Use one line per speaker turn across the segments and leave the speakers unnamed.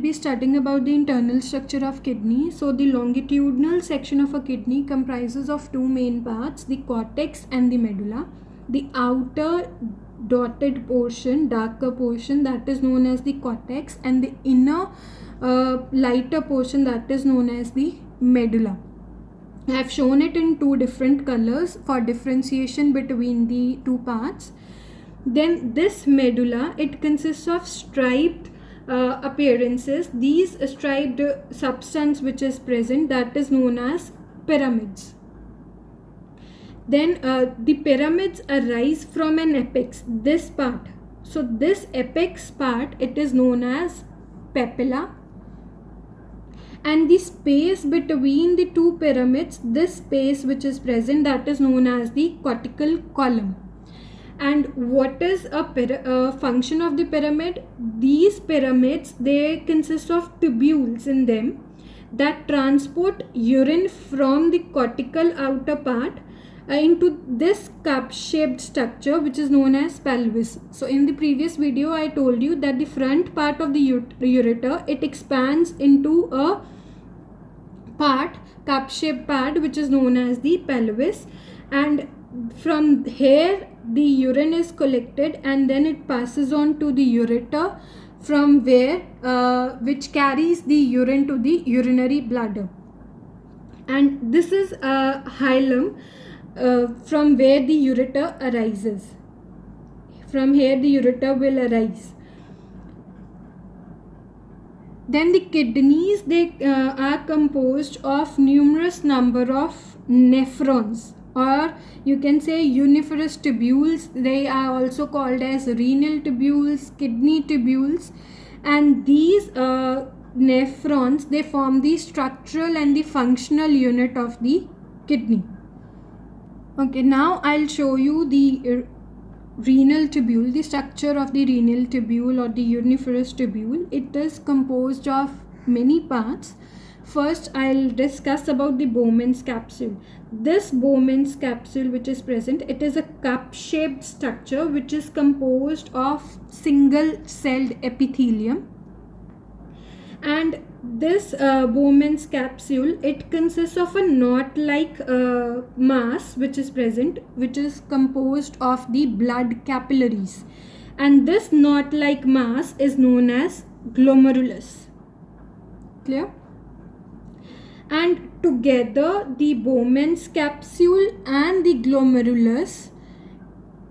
be studying about the internal structure of kidney. So the longitudinal section of a kidney comprises of two main parts, the cortex and the medulla. The outer dotted portion, darker portion, that is known as the cortex, and the inner lighter portion, that is known as the medulla. I have shown it in two different colors for differentiation between the two parts. Then this medulla, it consists of striped appearances. These striped substance which is present, that is known as pyramids. Then the pyramids arise from an apex, this part. So this apex part, it is known as papilla. And the space between the two pyramids, this space which is present, that is known as the cortical column. And what is a function of the pyramid? These pyramids, they consist of tubules in them that transport urine from the cortical outer part into this cup-shaped structure which is known as pelvis. So in the previous video I told you that the front part of the ureter, it expands into a part, cup-shaped part, which is known as the pelvis, and from here the urine is collected and then it passes on to the ureter, from where which carries the urine to the urinary bladder. And this is a hilum from where the ureter arises. From here the ureter will arise. Then the kidneys, they are composed of numerous number of nephrons, or you can say uniferous tubules. They are also called as renal tubules, kidney tubules, and these nephrons, they form the structural and the functional unit of the kidney. Okay, now I'll show you the renal tubule, the structure of the renal tubule or the uniferous tubule. It is composed of many parts. First, I'll discuss about the Bowman's capsule. This Bowman's capsule which is present, it is a cup-shaped structure which is composed of single-celled epithelium. And this Bowman's capsule, it consists of a knot-like mass which is present, which is composed of the blood capillaries, and this knot-like mass is known as glomerulus. Clear? And together the Bowman's capsule and the glomerulus,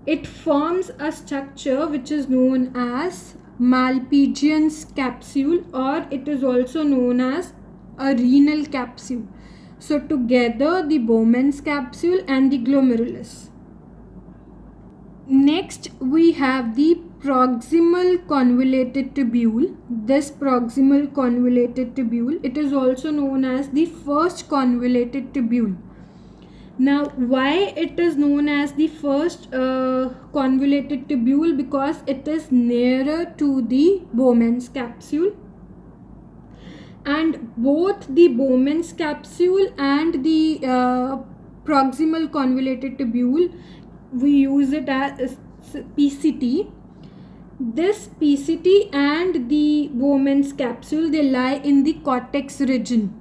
it forms a structure which is known as Malpighian's capsule, or it is also known as a renal capsule. So together the Bowman's capsule and the glomerulus. Next we have the proximal convoluted tubule. This proximal convoluted tubule, it is also known as the first convoluted tubule. Now, why it is known as the first convoluted tubule? Because it is nearer to the Bowman's capsule, and both the Bowman's capsule and the proximal convoluted tubule, we use it as PCT. This PCT and the Bowman's capsule, they lie in the cortex region.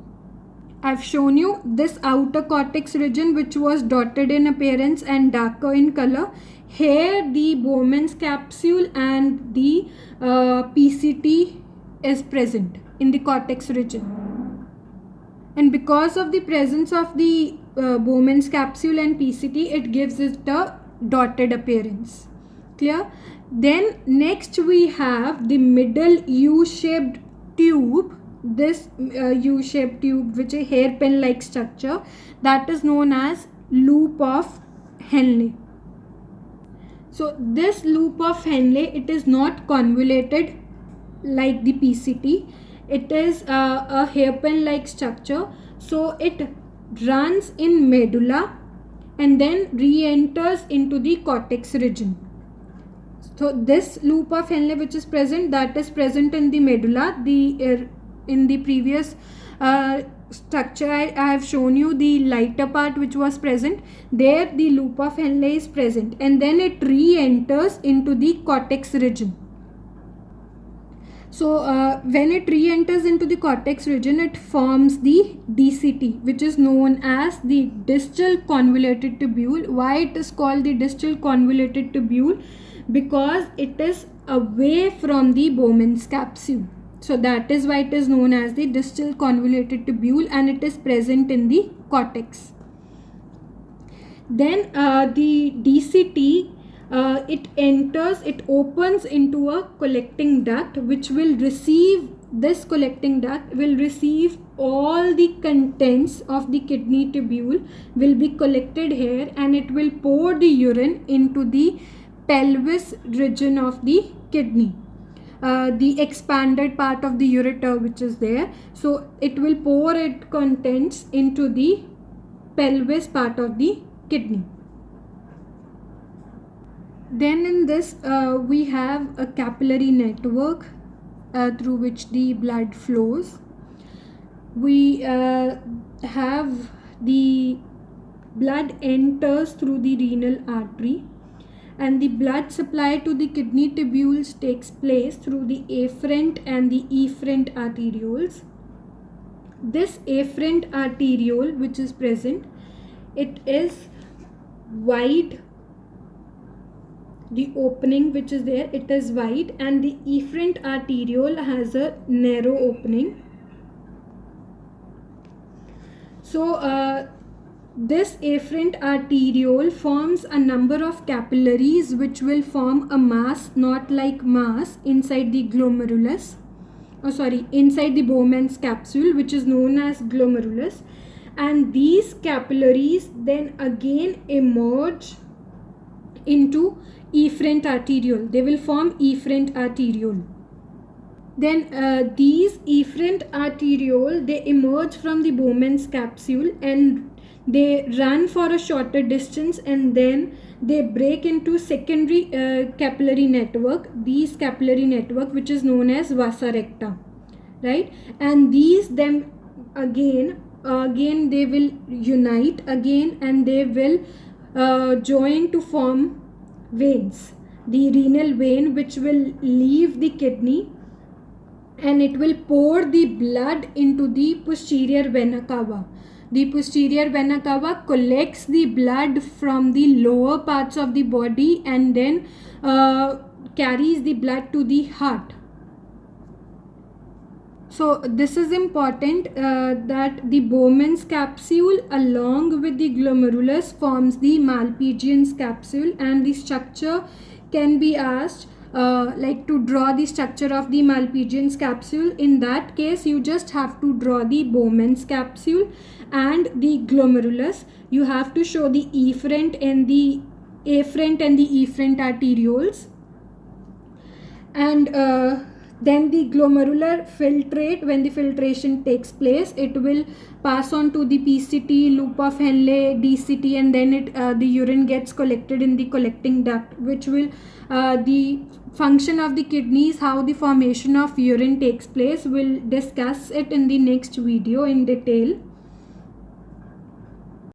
I've shown you this outer cortex region which was dotted in appearance and darker in color. Here the Bowman's capsule and the PCT is present in the cortex region. And because of the presence of the Bowman's capsule and PCT, it gives it a dotted appearance. Clear? Then next we have the middle U-shaped tube. This U-shaped tube, which is a hairpin like structure, that is known as loop of Henle. So this loop of Henle, it is not convoluted like the PCT. It is a hairpin like structure. So it runs in medulla and then re-enters into the cortex region. So this loop of Henle which is present, that is present in the medulla. In the previous structure I have shown you the lighter part which was present. There the loop of Henle is present, and then it re-enters into the cortex region. So when it re-enters into the cortex region, it forms the DCT, which is known as the distal convoluted tubule. Why it is called the distal convoluted tubule? Because it is away from the Bowman's capsule. So that is why it is known as the distal convoluted tubule, and it is present in the cortex. Then the DCT, it opens into a collecting duct, which will receive, this collecting duct will receive all the contents of the kidney tubule, will be collected here, and it will pour the urine into the pelvis region of the kidney. The expanded part of the ureter which is there, so it will pour its contents into the pelvis part of the kidney. Then in this we have a capillary network through which the blood flows. We have the blood enters through the renal artery, and the blood supply to the kidney tubules takes place through the afferent and the efferent arterioles. This afferent arteriole which is present, it is wide, the opening which is there, it is wide, and the efferent arteriole has a narrow opening. So this afferent arteriole forms a number of capillaries which will form a mass, knot-like mass inside the glomerulus, inside the Bowman's capsule, which is known as glomerulus. And these capillaries then again emerge into efferent arteriole. They will form efferent arteriole. Then these efferent arteriole, they emerge from the Bowman's capsule and they run for a shorter distance, and then they break into secondary capillary network, these capillary network which is known as vasa recta, right? And these then again they will unite again, and they will join to form veins, the renal vein which will leave the kidney, and it will pour the blood into the posterior vena cava. The posterior vena cava collects the blood from the lower parts of the body and then carries the blood to the heart. So this is important that the Bowman's capsule along with the glomerulus forms the Malpighian's capsule, and the structure can be asked like to draw the structure of the Malpighian's capsule. In that case, you just have to draw the Bowman's capsule and the glomerulus. You have to show the efferent and the efferent arterioles, and then the glomerular filtrate. When the filtration takes place, it will pass on to the PCT, loop of Henle, DCT, and then the urine gets collected in the collecting duct, which will the function of the kidneys, how the formation of urine takes place. We'll discuss it in the next video in detail.